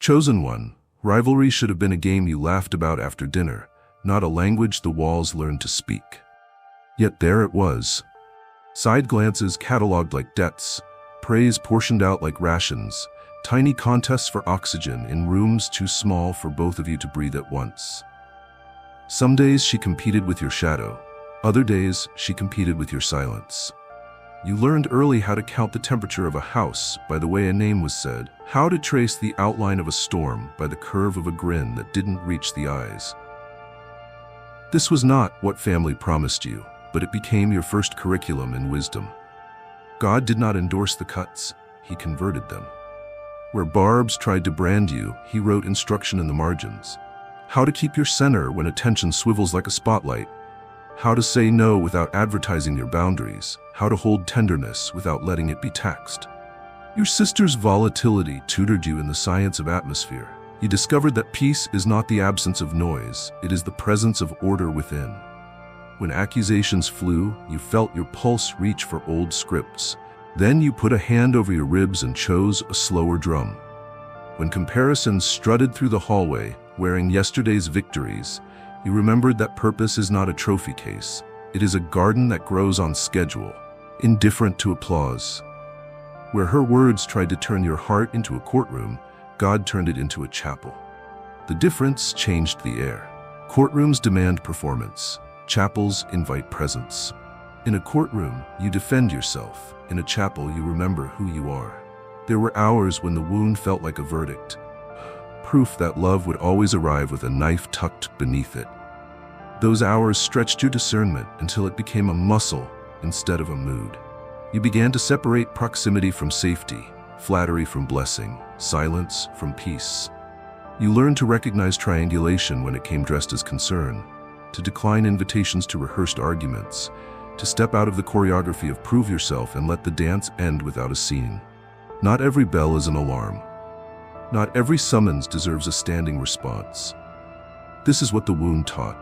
Chosen one, rivalry should have been a game you laughed about after dinner, not a language the walls learned to speak. Yet there it was. Side glances catalogued like debts, praise portioned out like rations, tiny contests for oxygen in rooms too small for both of you to breathe at once. Some days she competed with your shadow, other days she competed with your silence. You learned early how to count the temperature of a house by the way a name was said, how to trace the outline of a storm by the curve of a grin that didn't reach the eyes. This was not what family promised you, but it became your first curriculum in wisdom. God did not endorse the cuts, He converted them. Where barbs tried to brand you, He wrote instruction in the margins. How to keep your center when attention swivels like a spotlight. How to say no without advertising your boundaries. How to hold tenderness without letting it be taxed. Your sister's volatility tutored you in the science of atmosphere. You discovered that peace is not the absence of noise, it is the presence of order within. When accusations flew, you felt your pulse reach for old scripts. Then you put a hand over your ribs and chose a slower drum. When comparisons strutted through the hallway, wearing yesterday's victories, you remembered that purpose is not a trophy case. It is a garden that grows on schedule, indifferent to applause. Where her words tried to turn your heart into a courtroom, God turned it into a chapel. The difference changed the air. Courtrooms demand performance. Chapels invite presence. In a courtroom, you defend yourself. In a chapel, you remember who you are. There were hours when the wound felt like a verdict. Proof that love would always arrive with a knife tucked beneath it. Those hours stretched your discernment until it became a muscle instead of a mood. You began to separate proximity from safety, flattery from blessing, silence from peace. You learned to recognize triangulation when it came dressed as concern, to decline invitations to rehearsed arguments, to step out of the choreography of prove yourself and let the dance end without a scene. Not every bell is an alarm. Not every summons deserves a standing response. This is what the wound taught.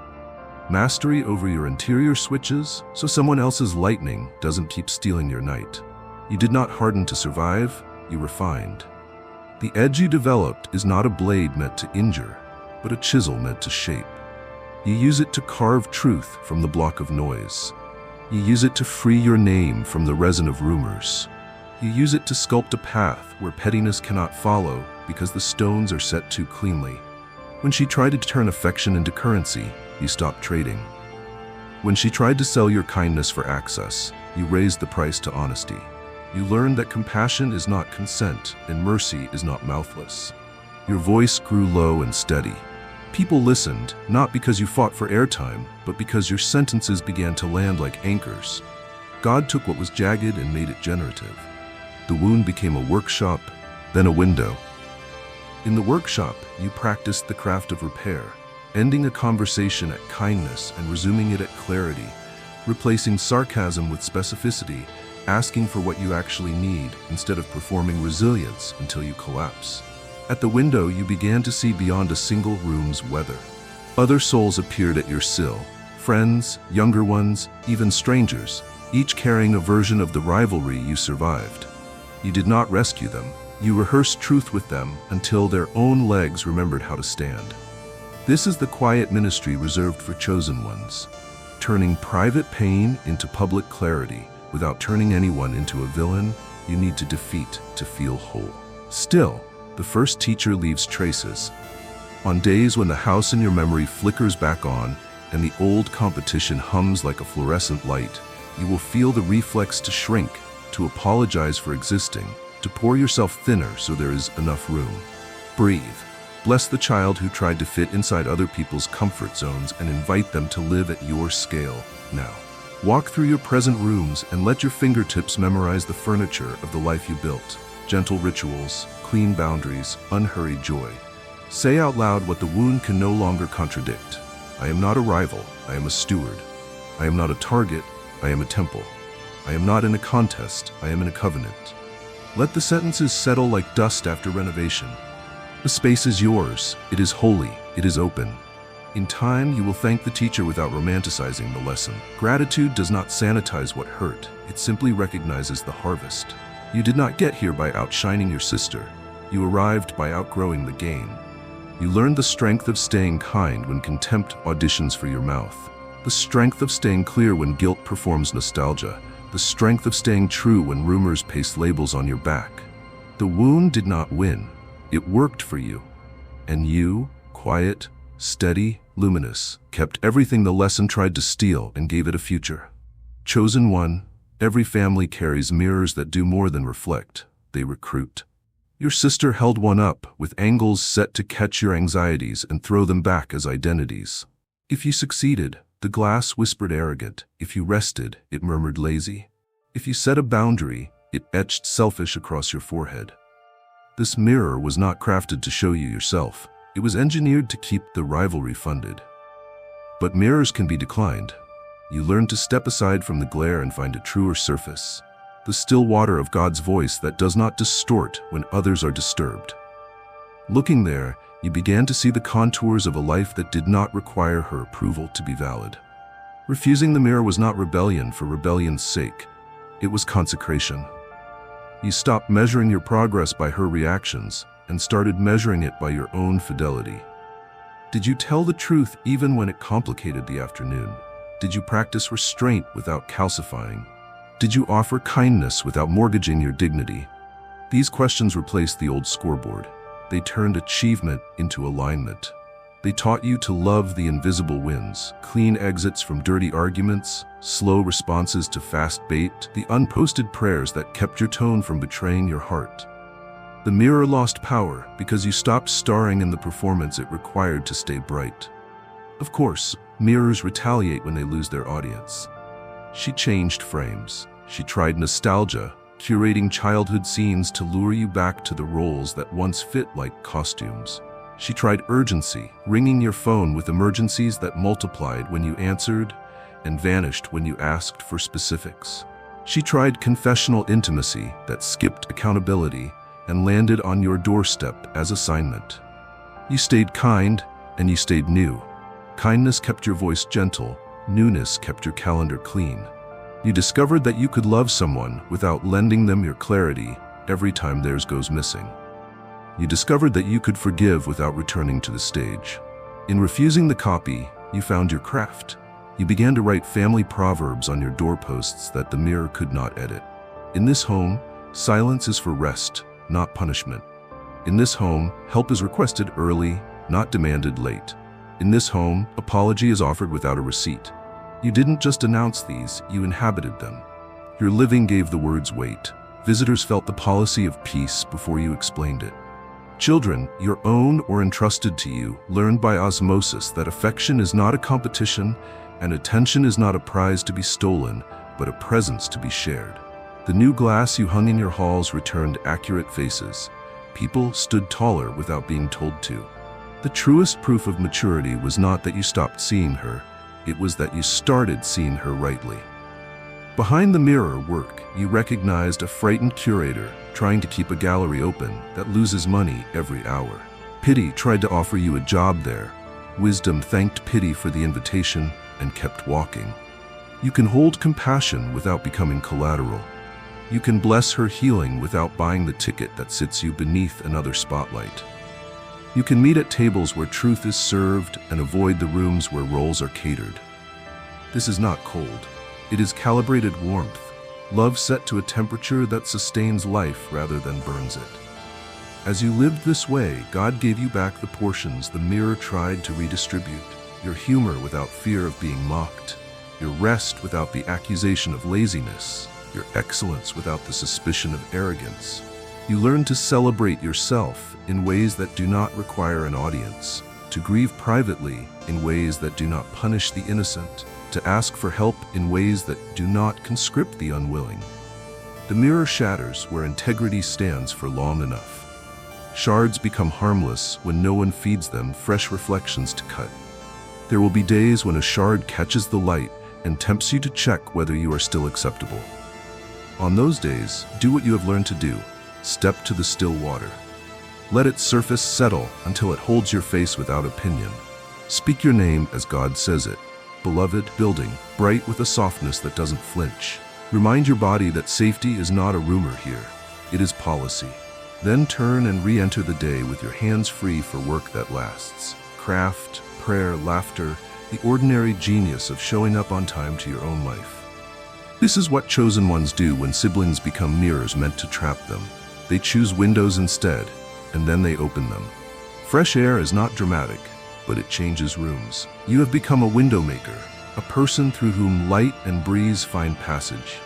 Mastery over your interior switches so someone else's lightning doesn't keep stealing your night. You did not harden to survive, you refined. The edge you developed is not a blade meant to injure, but a chisel meant to shape. You use it to carve truth from the block of noise. You use it to free your name from the resin of rumors. You use it to sculpt a path where pettiness cannot follow because the stones are set too cleanly. When she tried to turn affection into currency, you stopped trading. When she tried to sell your kindness for access, you raised the price to honesty. You learned that compassion is not consent and mercy is not mouthless. Your voice grew low and steady. People listened, not because you fought for airtime, but because your sentences began to land like anchors. God took what was jagged and made it generative. The wound became a workshop, then a window. In the workshop, you practiced the craft of repair, ending a conversation at kindness and resuming it at clarity, replacing sarcasm with specificity, asking for what you actually need instead of performing resilience until you collapse. At the window, you began to see beyond a single room's weather. Other souls appeared at your sill, friends, younger ones, even strangers, each carrying a version of the rivalry you survived. You did not rescue them. You rehearsed truth with them until their own legs remembered how to stand. This is the quiet ministry reserved for chosen ones, turning private pain into public clarity. Without turning anyone into a villain, you need to defeat to feel whole. Still, the first teacher leaves traces. On days when the house in your memory flickers back on and the old competition hums like a fluorescent light, you will feel the reflex to shrink, to apologize for existing, to pour yourself thinner so there is enough room. Breathe. Bless the child who tried to fit inside other people's comfort zones and invite them to live at your scale now. Walk through your present rooms and let your fingertips memorize the furniture of the life you built. Gentle rituals, clean boundaries, unhurried joy. Say out loud what the wound can no longer contradict. I am not a rival, I am a steward. I am not a target, I am a temple. I am not in a contest, I am in a covenant. Let the sentences settle like dust after renovation. The space is yours, it is holy, it is open. In time, you will thank the teacher without romanticizing the lesson. Gratitude does not sanitize what hurt, it simply recognizes the harvest. You did not get here by outshining your sister. you arrived by outgrowing the game. You learned the strength of staying kind when contempt auditions for your mouth, the strength of staying clear when guilt performs nostalgia, the strength of staying true when rumors paste labels on your back. The wound did not win. It worked for you. And you, quiet, steady, luminous, kept everything the lesson tried to steal and gave it a future. Chosen one, every family carries mirrors that do more than reflect. They recruit. Your sister held one up, with angles set to catch your anxieties and throw them back as identities. If you succeeded, the glass whispered arrogant. If you rested, it murmured lazy. If you set a boundary, it etched selfish across your forehead. This mirror was not crafted to show you yourself. It was engineered to keep the rivalry funded. But mirrors can be declined. You learn to step aside from the glare and find a truer surface. The still water of God's voice that does not distort when others are disturbed. Looking there, you began to see the contours of a life that did not require her approval to be valid. Refusing the mirror was not rebellion for rebellion's sake. It was consecration. You stopped measuring your progress by her reactions and started measuring it by your own fidelity. Did you tell the truth even when it complicated the afternoon? Did you practice restraint without calcifying? Did you offer kindness without mortgaging your dignity? These questions replaced the old scoreboard. They turned achievement into alignment. They taught you to love the invisible wins, clean exits from dirty arguments, slow responses to fast bait, the unposted prayers that kept your tone from betraying your heart. The mirror lost power because you stopped starring in the performance it required to stay bright. Of course, mirrors retaliate when they lose their audience. She changed frames. She tried nostalgia, curating childhood scenes to lure you back to the roles that once fit like costumes. She tried urgency, ringing your phone with emergencies that multiplied when you answered and vanished when you asked for specifics. She tried confessional intimacy that skipped accountability and landed on your doorstep as assignment. You stayed kind and you stayed new. Kindness kept your voice gentle, newness kept your calendar clean. You discovered that you could love someone without lending them your clarity every time theirs goes missing. You discovered that you could forgive without returning to the stage. In refusing the copy, you found your craft. You began to write family proverbs on your doorposts that the mirror could not edit. In this home, silence is for rest, not punishment. In this home, help is requested early, not demanded late. In this home, apology is offered without a receipt. You didn't just announce these, you inhabited them. Your living gave the words weight. Visitors felt the policy of peace before you explained it. Children, your own or entrusted to you, learned by osmosis that affection is not a competition and attention is not a prize to be stolen, but a presence to be shared. The new glass you hung in your halls returned accurate faces. People stood taller without being told to. The truest proof of maturity was not that you stopped seeing her, it was that you started seeing her rightly. Behind the mirror work, you recognized a frightened curator trying to keep a gallery open that loses money every hour. Pity tried to offer you a job there. Wisdom thanked pity for the invitation and kept walking. You can hold compassion without becoming collateral. You can bless her healing without buying the ticket that sits you beneath another spotlight. You can meet at tables where truth is served and avoid the rooms where roles are catered. This is not cold. It is calibrated warmth, love set to a temperature that sustains life rather than burns it. As you lived this way, God gave you back the portions the mirror tried to redistribute, your humor without fear of being mocked, your rest without the accusation of laziness, your excellence without the suspicion of arrogance. You learn to celebrate yourself in ways that do not require an audience, to grieve privately in ways that do not punish the innocent, to ask for help in ways that do not conscript the unwilling. The mirror shatters where integrity stands for long enough. Shards become harmless when no one feeds them fresh reflections to cut. There will be days when a shard catches the light and tempts you to check whether you are still acceptable. On those days, do what you have learned to do. Step to the still water. Let its surface settle until it holds your face without opinion. Speak your name as God says it. Beloved, building, bright with a softness that doesn't flinch. Remind your body that safety is not a rumor here. It is policy. Then turn and re-enter the day with your hands free for work that lasts. Craft, prayer, laughter, the ordinary genius of showing up on time to your own life. This is what chosen ones do when siblings become mirrors meant to trap them. They choose windows instead, and then they open them. Fresh air is not dramatic, but it changes rooms. You have become a window maker, a person through whom light and breeze find passage.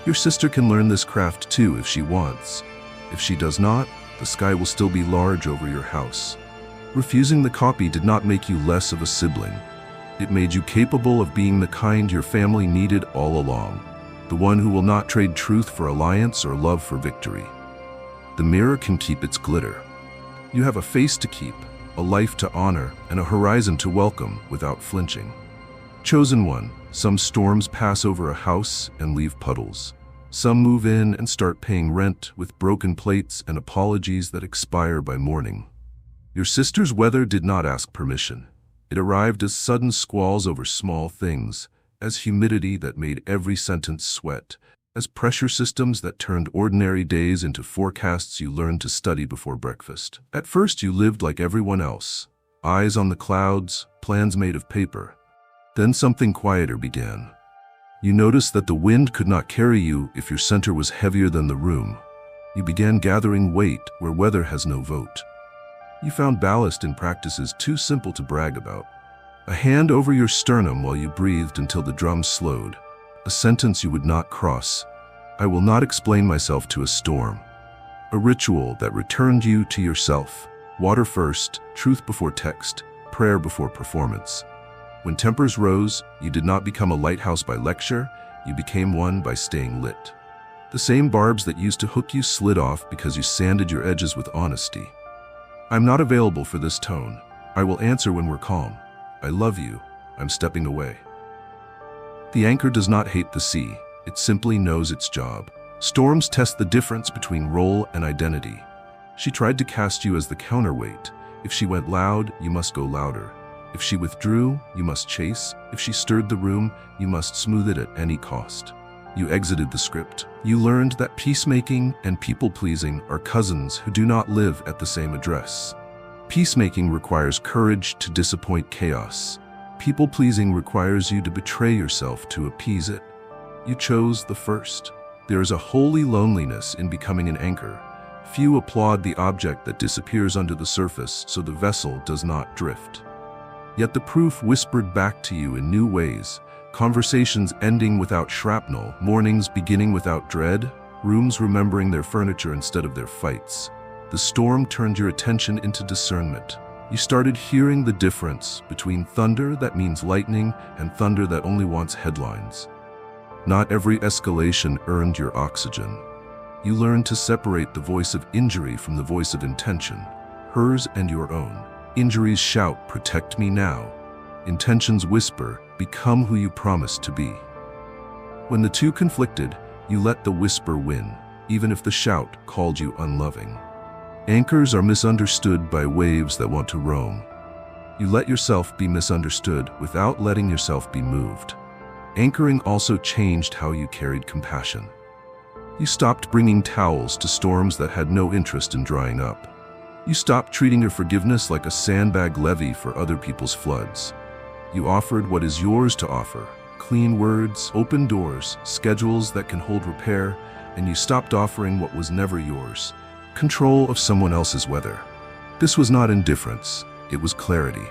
Your sister can learn this craft too if she wants. If she does not, the sky will still be large over your house. Refusing the copy did not make you less of a sibling. It made you capable of being the kind your family needed all along, the one who will not trade truth for alliance or love for victory. The mirror can keep its glitter. You have a face to keep, a life to honor, and a horizon to welcome without flinching. Chosen one, some storms pass over a house and leave puddles. Some move in and start paying rent with broken plates and apologies that expire by morning. Your sister's weather did not ask permission. It arrived as sudden squalls over small things, as humidity that made every sentence sweat, as pressure systems that turned ordinary days into forecasts you learned to study before breakfast. At first you lived like everyone else, eyes on the clouds, plans made of paper. Then something quieter began. You noticed that the wind could not carry you if your center was heavier than the room. You began gathering weight where weather has no vote. You found ballast in practices too simple to brag about. A hand over your sternum while you breathed until the drums slowed. A sentence you would not cross. I will not explain myself to a storm. A ritual that returned you to yourself. Water first, truth before text, prayer before performance. When tempers rose, you did not become a lighthouse by lecture, you became one by staying lit. The same barbs that used to hook you slid off because you sanded your edges with honesty. I'm not available for this tone. I will answer when we're calm. I love you. I'm stepping away. The anchor does not hate the sea. It simply knows its job. Storms test the difference between role and identity. She tried to cast you as the counterweight. If she went loud, you must go louder. If she withdrew, you must chase. If she stirred the room, you must smooth it at any cost. You exited the script. You learned that peacemaking and people-pleasing are cousins who do not live at the same address. Peacemaking requires courage to disappoint chaos. People-pleasing requires you to betray yourself to appease it. You chose the first. There is a holy loneliness in becoming an anchor. Few applaud the object that disappears under the surface so the vessel does not drift. Yet the proof whispered back to you in new ways, conversations ending without shrapnel, mornings beginning without dread, rooms remembering their furniture instead of their fights. The storm turned your attention into discernment. You started hearing the difference between thunder that means lightning and thunder that only wants headlines. Not every escalation earned your oxygen. You learned to separate the voice of injury from the voice of intention, hers and your own. Injuries shout, "Protect me now." Intentions whisper, "Become who you promised to be." When the two conflicted, you let the whisper win, even if the shout called you unloving. Anchors are misunderstood by waves that want to roam. You let yourself be misunderstood without letting yourself be moved. Anchoring also changed how you carried compassion. You stopped bringing towels to storms that had no interest in drying up. You stopped treating your forgiveness like a sandbag levee for other people's floods. You offered what is yours to offer: clean words, open doors, schedules that can hold repair, and you stopped offering what was never yours: control of someone else's weather. This was not indifference, it was clarity.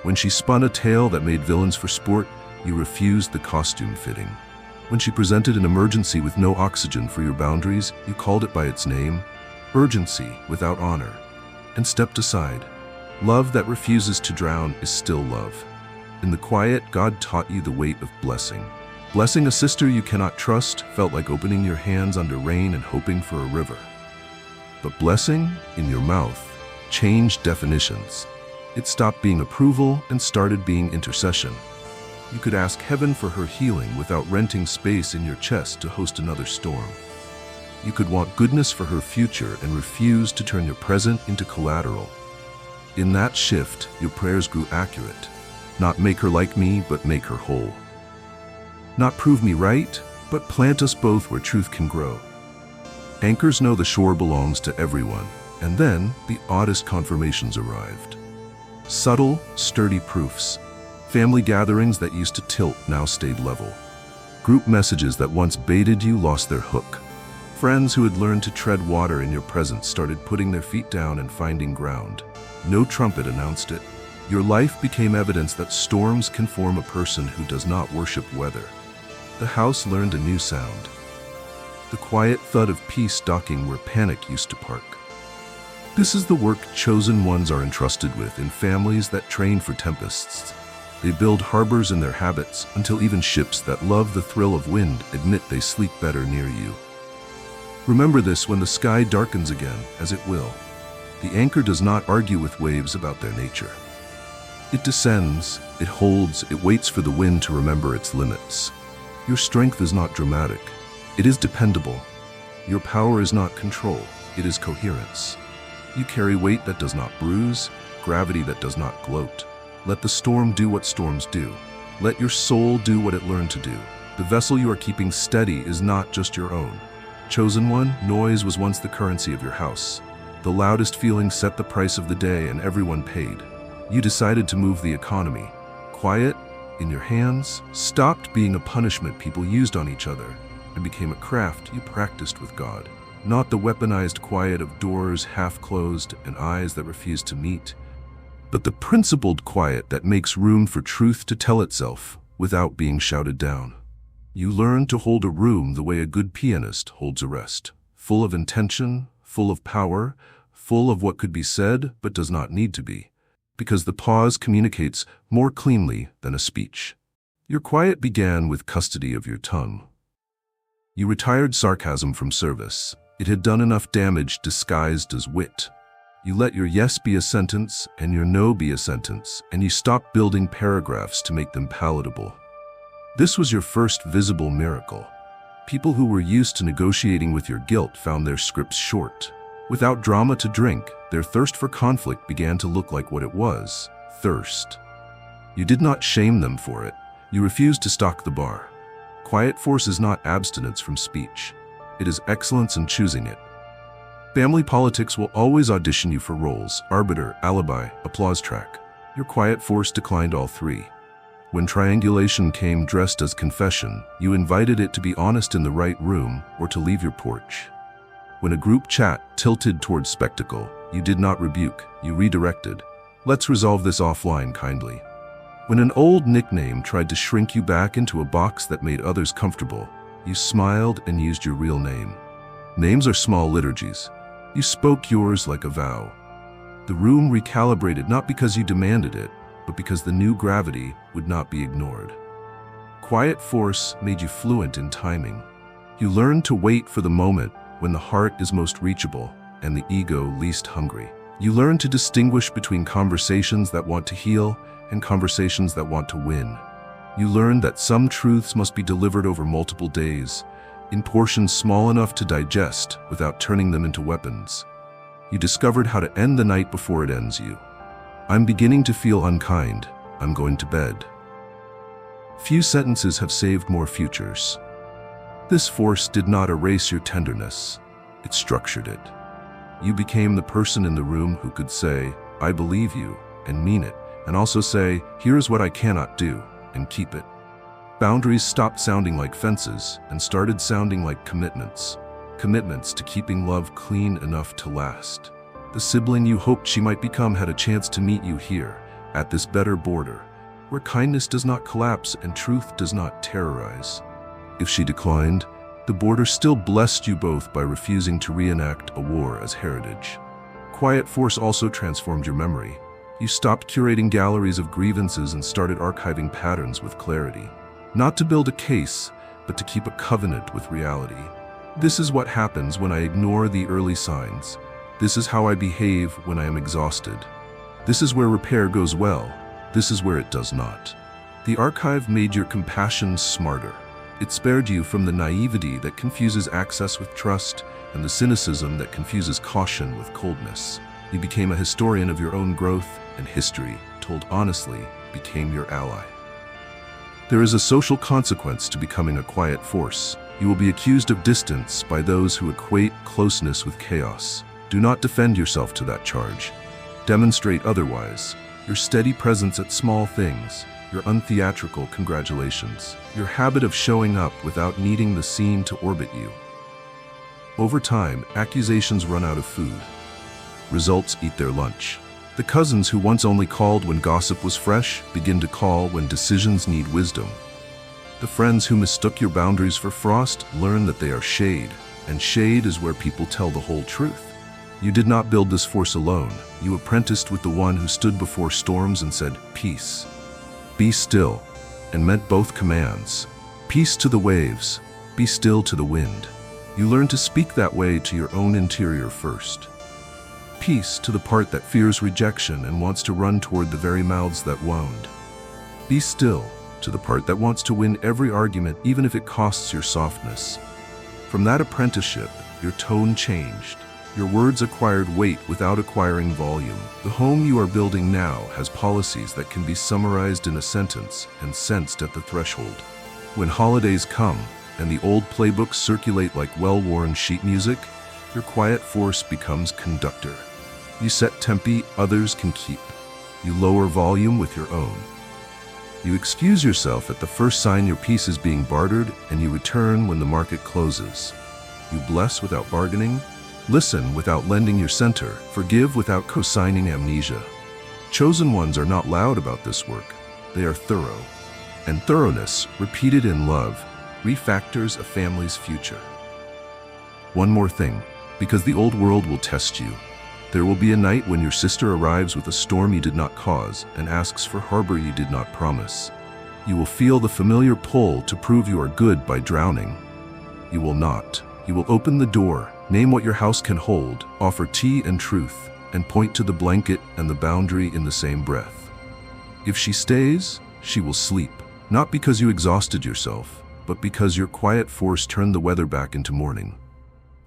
When she spun a tale that made villains for sport, you refused the costume fitting. When she presented an emergency with no oxygen for your boundaries, you called it by its name: urgency without honor, and stepped aside. Love that refuses to drown is still love. In the quiet, God taught you the weight of blessing. Blessing a sister you cannot trust felt like opening your hands under rain and hoping for a river. But blessing, in your mouth, changed definitions. It stopped being approval and started being intercession. You could ask heaven for her healing without renting space in your chest to host another storm. You could want goodness for her future and refuse to turn your present into collateral. In that shift, your prayers grew accurate. Not make her like me, but make her whole. Not prove me right, but plant us both where truth can grow. Anchors know the shore belongs to everyone, and then the oddest confirmations arrived. Subtle, sturdy proofs. Family gatherings that used to tilt now stayed level. Group messages that once baited you lost their hook. Friends who had learned to tread water in your presence started putting their feet down and finding ground. No trumpet announced it. Your life became evidence that storms can form a person who does not worship weather. The house learned a new sound. The quiet thud of peace docking where panic used to park. This is the work chosen ones are entrusted with in families that train for tempests. They build harbors in their habits until even ships that love the thrill of wind admit they sleep better near you. Remember this when the sky darkens again, as it will. The anchor does not argue with waves about their nature. It descends, it holds, it waits for the wind to remember its limits. Your strength is not dramatic. It is dependable. Your power is not control. It is coherence. You carry weight that does not bruise, gravity that does not gloat. Let the storm do what storms do. Let your soul do what it learned to do. The vessel you are keeping steady is not just your own. Chosen one, noise was once the currency of your house. The loudest feeling set the price of the day and everyone paid. You decided to move the economy. Quiet, in your hands, stopped being a punishment people used on each other and became a craft you practiced with God. Not the weaponized quiet of doors half closed and eyes that refuse to meet, but the principled quiet that makes room for truth to tell itself without being shouted down. You learn to hold a room the way a good pianist holds a rest, full of intention, full of power, full of what could be said but does not need to be, because the pause communicates more cleanly than a speech. Your quiet began with custody of your tongue. You retired sarcasm from service. It had done enough damage disguised as wit. You let your yes be a sentence and your no be a sentence, and you stopped building paragraphs to make them palatable. This was your first visible miracle. People who were used to negotiating with your guilt found their scripts short. Without drama to drink, their thirst for conflict began to look like what it was: thirst. You did not shame them for it. You refused to stock the bar. Quiet force is not abstinence from speech. It is excellence in choosing it. Family politics will always audition you for roles: arbiter, alibi, applause track. Your quiet force declined all three. When triangulation came dressed as confession, you invited it to be honest in the right room or to leave your porch. When a group chat tilted towards spectacle, you did not rebuke, you redirected. Let's resolve this offline kindly. When an old nickname tried to shrink you back into a box that made others comfortable, you smiled and used your real name. Names are small liturgies. You spoke yours like a vow. The room recalibrated not because you demanded it, but because the new gravity would not be ignored. Quiet force made you fluent in timing. You learned to wait for the moment when the heart is most reachable and the ego least hungry. You learned to distinguish between conversations that want to heal and conversations that want to win. You learned that some truths must be delivered over multiple days, in portions small enough to digest without turning them into weapons. You discovered how to end the night before it ends you. I'm beginning to feel unkind. I'm going to bed. Few sentences have saved more futures. This force did not erase your tenderness. It structured it. You became the person in the room who could say, "I believe you," and mean it, and also say, "Here's what I cannot do," and keep it. Boundaries stopped sounding like fences and started sounding like commitments. Commitments to keeping love clean enough to last. The sibling you hoped she might become had a chance to meet you here, at this better border, where kindness does not collapse and truth does not terrorize. If she declined, the border still blessed you both by refusing to reenact a war as heritage. Quiet force also transformed your memory. You stopped curating galleries of grievances and started archiving patterns with clarity. Not to build a case, but to keep a covenant with reality. This is what happens when I ignore the early signs. This is how I behave when I am exhausted. This is where repair goes well. This is where it does not. The archive made your compassion smarter. It spared you from the naivety that confuses access with trust and the cynicism that confuses caution with coldness. You became a historian of your own growth, and history, told honestly, became your ally. There is a social consequence to becoming a quiet force. You will be accused of distance by those who equate closeness with chaos. Do not defend yourself to that charge. Demonstrate otherwise. Your steady presence at small things, your untheatrical congratulations, your habit of showing up without needing the scene to orbit you. Over time, accusations run out of food. Results eat their lunch. The cousins who once only called when gossip was fresh begin to call when decisions need wisdom. The friends who mistook your boundaries for frost learn that they are shade, and shade is where people tell the whole truth. You did not build this force alone. You apprenticed with the one who stood before storms and said, "Peace. Be still," and meant both commands. Peace to the waves, be still to the wind. You learn to speak that way to your own interior first. Peace to the part that fears rejection and wants to run toward the very mouths that wound. Be still to the part that wants to win every argument even if it costs your softness. From that apprenticeship, your tone changed. Your words acquired weight without acquiring volume. The home you are building now has policies that can be summarized in a sentence and sensed at the threshold. When holidays come and the old playbooks circulate like well-worn sheet music, your quiet force becomes conductor. You set tempi others can keep. You lower volume with your own. You excuse yourself at the first sign your piece is being bartered, and you return when the market closes. You bless without bargaining, listen without lending your center, forgive without co-signing amnesia. Chosen ones are not loud about this work. They are thorough. And thoroughness, repeated in love, refactors a family's future. One more thing, because the old world will test you. There will be a night when your sister arrives with a storm you did not cause and asks for harbor you did not promise. You will feel the familiar pull to prove you are good by drowning. You will not. You will open the door, name what your house can hold, offer tea and truth, and point to the blanket and the boundary in the same breath. If she stays, she will sleep, not because you exhausted yourself, but because your quiet force turned the weather back into morning.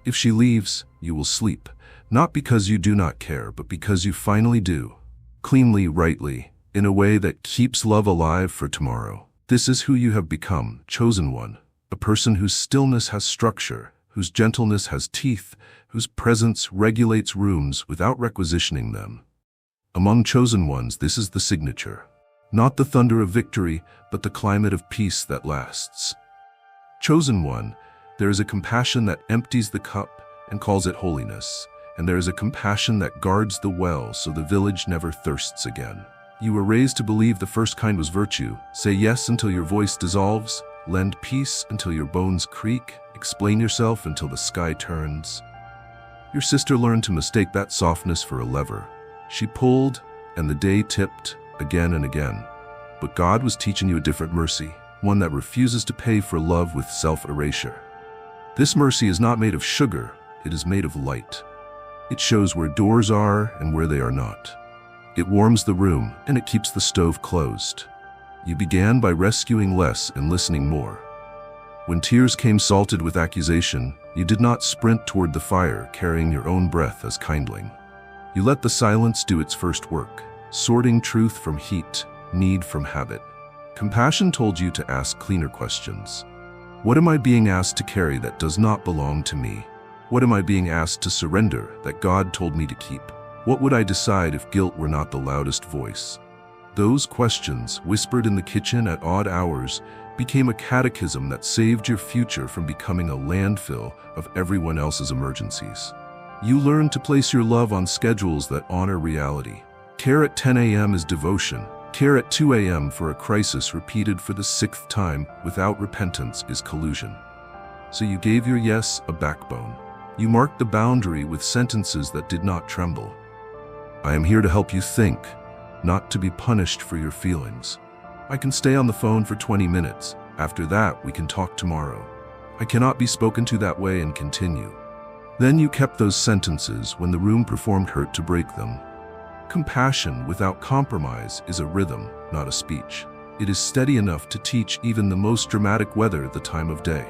If she leaves, you will sleep, not because you do not care, but because you finally do. Cleanly, rightly, in a way that keeps love alive for tomorrow. This is who you have become, chosen one. A person whose stillness has structure, whose gentleness has teeth, whose presence regulates rooms without requisitioning them. Among chosen ones, this is the signature. Not the thunder of victory, but the climate of peace that lasts. Chosen one, there is a compassion that empties the cup and calls it holiness. And there is a compassion that guards the well so the village never thirsts again. You were raised to believe the first kind was virtue. Say yes until your voice dissolves, lend peace until your bones creak, explain yourself until the sky turns. Your sister learned to mistake that softness for a lever. She pulled, and the day tipped again and again. But God was teaching you a different mercy, one that refuses to pay for love with self-erasure. This mercy is not made of sugar, it is made of light. It shows where doors are and where they are not. It warms the room and it keeps the stove closed. You began by rescuing less and listening more. When tears came salted with accusation, you did not sprint toward the fire carrying your own breath as kindling. You let the silence do its first work, sorting truth from heat, need from habit. Compassion told you to ask cleaner questions. What am I being asked to carry that does not belong to me? What am I being asked to surrender that God told me to keep? What would I decide if guilt were not the loudest voice? Those questions, whispered in the kitchen at odd hours, became a catechism that saved your future from becoming a landfill of everyone else's emergencies. You learned to place your love on schedules that honor reality. Care at 10 a.m. is devotion. Care at 2 a.m. for a crisis repeated for the 6th time without repentance is collusion. So you gave your yes a backbone. You marked the boundary with sentences that did not tremble. I am here to help you think, not to be punished for your feelings. I can stay on the phone for 20 minutes. After that, we can talk tomorrow. I cannot be spoken to that way and continue. Then you kept those sentences when the room performed hurt to break them. Compassion without compromise is a rhythm, not a speech. It is steady enough to teach even the most dramatic weather the time of day.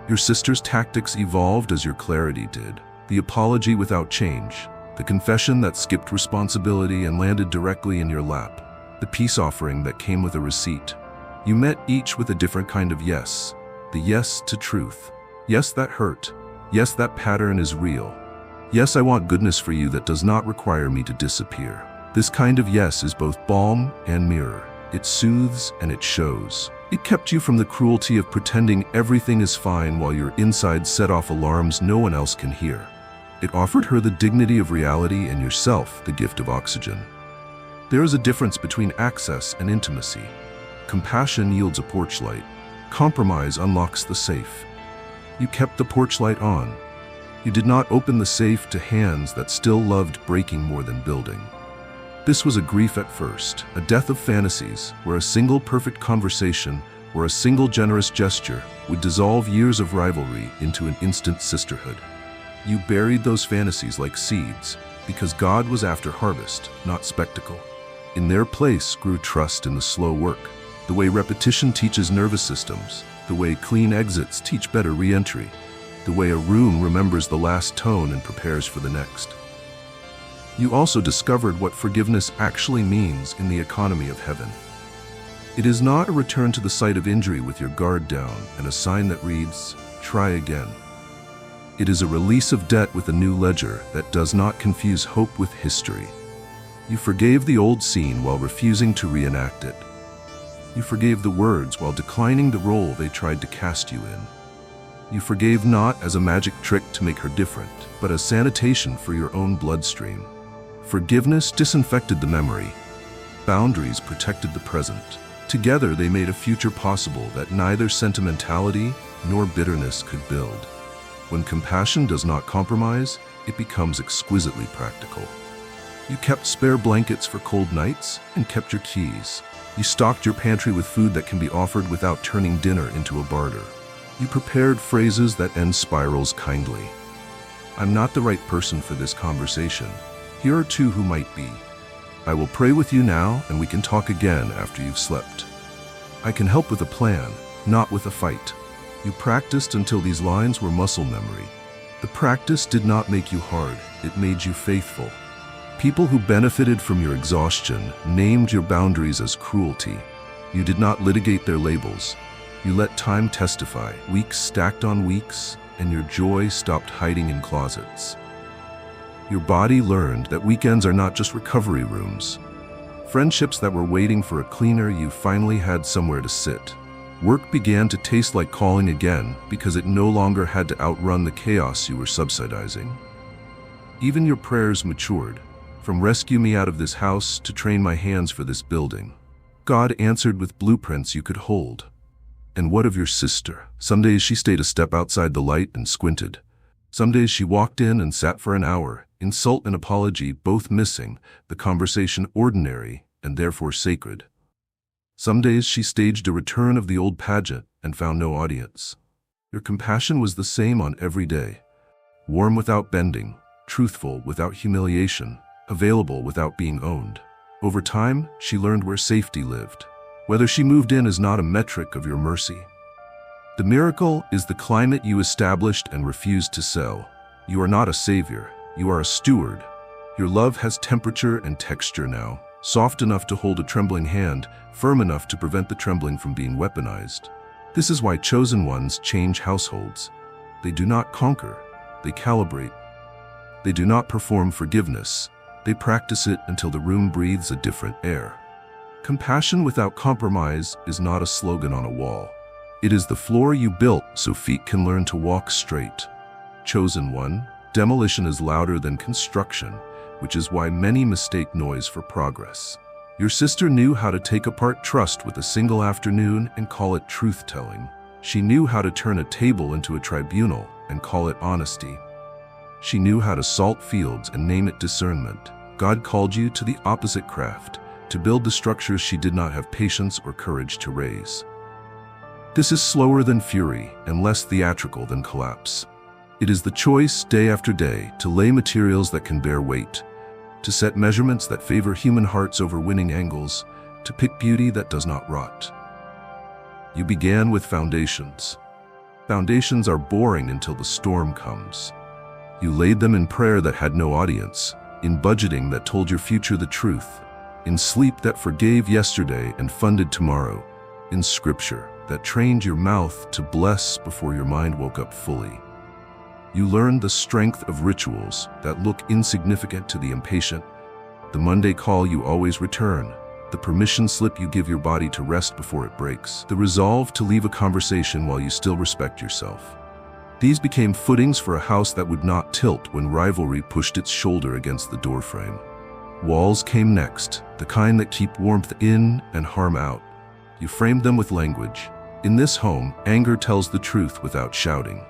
Your sister's tactics evolved as your clarity did. The apology without change, the confession that skipped responsibility and landed directly in your lap, the peace offering that came with a receipt. You met each with a different kind of yes, the yes to truth. Yes, that hurt. Yes, that pattern is real. Yes, I want goodness for you that does not require me to disappear. This kind of yes is both balm and mirror. It soothes and it shows. It kept you from the cruelty of pretending everything is fine while your inside set off alarms no one else can hear. It offered her the dignity of reality and yourself the gift of oxygen. There is a difference between access and intimacy. Compassion yields a porch light. Compromise unlocks the safe. You kept the porch light on. You did not open the safe to hands that still loved breaking more than building. This was a grief at first, a death of fantasies, where a single perfect conversation or a single generous gesture would dissolve years of rivalry into an instant sisterhood. You buried those fantasies like seeds, because God was after harvest, not spectacle. In their place grew trust in the slow work, the way repetition teaches nervous systems, the way clean exits teach better re-entry, the way a room remembers the last tone and prepares for the next. You also discovered what forgiveness actually means in the economy of heaven. It is not a return to the site of injury with your guard down and a sign that reads, "Try again." It is a release of debt with a new ledger that does not confuse hope with history. You forgave the old scene while refusing to reenact it. You forgave the words while declining the role they tried to cast you in. You forgave not as a magic trick to make her different, but as sanitation for your own bloodstream. Forgiveness disinfected the memory. Boundaries protected the present. Together they made a future possible that neither sentimentality nor bitterness could build. When compassion does not compromise, it becomes exquisitely practical. You kept spare blankets for cold nights and kept your keys. You stocked your pantry with food that can be offered without turning dinner into a barter. You prepared phrases that end spirals kindly. I'm not the right person for this conversation. Here are two who might be. I will pray with you now, and we can talk again after you've slept. I can help with a plan, not with a fight. You practiced until these lines were muscle memory. The practice did not make you hard, it made you faithful. People who benefited from your exhaustion named your boundaries as cruelty. You did not litigate their labels. You let time testify, weeks stacked on weeks, and your joy stopped hiding in closets. Your body learned that weekends are not just recovery rooms. Friendships that were waiting for a cleaner, you finally had somewhere to sit. Work began to taste like calling again because it no longer had to outrun the chaos you were subsidizing. Even your prayers matured, from rescue me out of this house to train my hands for this building. God answered with blueprints you could hold. And what of your sister? Some days she stayed a step outside the light and squinted. Some days she walked in and sat for an hour, insult and apology both missing, the conversation ordinary and therefore sacred. Some days she staged a return of the old pageant and found no audience. Your compassion was the same on every day. Warm without bending, truthful without humiliation, available without being owned. Over time, she learned where safety lived. Whether she moved in is not a metric of your mercy. The miracle is the climate you established and refused to sell. You are not a savior, you are a steward. Your love has temperature and texture now, soft enough to hold a trembling hand, firm enough to prevent the trembling from being weaponized. This is why chosen ones change households. They do not conquer, they calibrate. They do not perform forgiveness, they practice it until the room breathes a different air. Compassion without compromise is not a slogan on a wall. It is the floor you built so feet can learn to walk straight. Chosen one, demolition is louder than construction, which is why many mistake noise for progress. Your sister knew how to take apart trust with a single afternoon and call it truth-telling. She knew how to turn a table into a tribunal and call it honesty. She knew how to salt fields and name it discernment. God called you to the opposite craft, to build the structures she did not have patience or courage to raise. This is slower than fury and less theatrical than collapse. It is the choice, day after day, to lay materials that can bear weight, to set measurements that favor human hearts over winning angles, to pick beauty that does not rot. You began with foundations. Foundations are boring until the storm comes. You laid them in prayer that had no audience, in budgeting that told your future the truth, in sleep that forgave yesterday and funded tomorrow, in scripture that trained your mouth to bless before your mind woke up fully. You learned the strength of rituals that look insignificant to the impatient, the Monday call you always return, the permission slip you give your body to rest before it breaks, the resolve to leave a conversation while you still respect yourself. These became footings for a house that would not tilt when rivalry pushed its shoulder against the doorframe. Walls came next, the kind that keep warmth in and harm out. You framed them with language. In this home, anger tells the truth without shouting.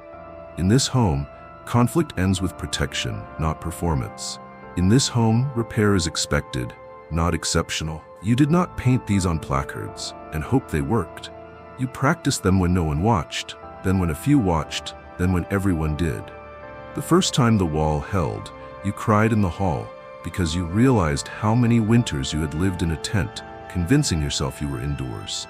In this home, conflict ends with protection, not performance. In this home, repair is expected, not exceptional. You did not paint these on placards and hope they worked. You practiced them when no one watched, then when a few watched, then when everyone did. The first time the wall held, you cried in the hall because you realized how many winters you had lived in a tent, convincing yourself you were indoors.